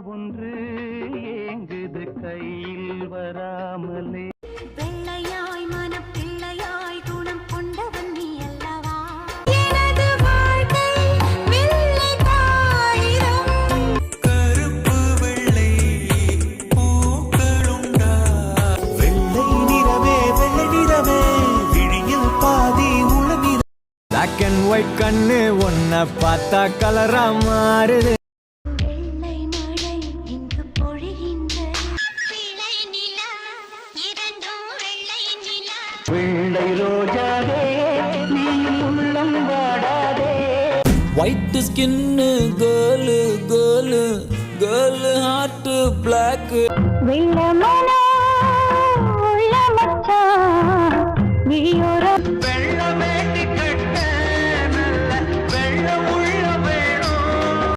ஒன்று ஏங்குது கையில் வராமலே. வெள்ளையாய் மனம் பிள்ளையாய் குணம் கொண்டவன் நீ அல்லவா. எனது வாழ்க்கை வெள்ளை தாயிரம் கருப்பு வெள்ளை பூக்களுண்டா. வெள்ளை நிறமே வெள்ளை நிறமே விழியில் பாதி உளநீர். Black and white கண்ணு ஒன்ன பார்த்தா கலரா மாறுது. வெள்ளை மழை இங்கு பொழிகின்றது. பிள்ளை நிலா இரண்டும் வெள்ளை நிலா. வெள்ளை ரோஜாவே நீ உள்ளம் வாடாதே. White skin girl girl girl heart black. வெள்ளை மழை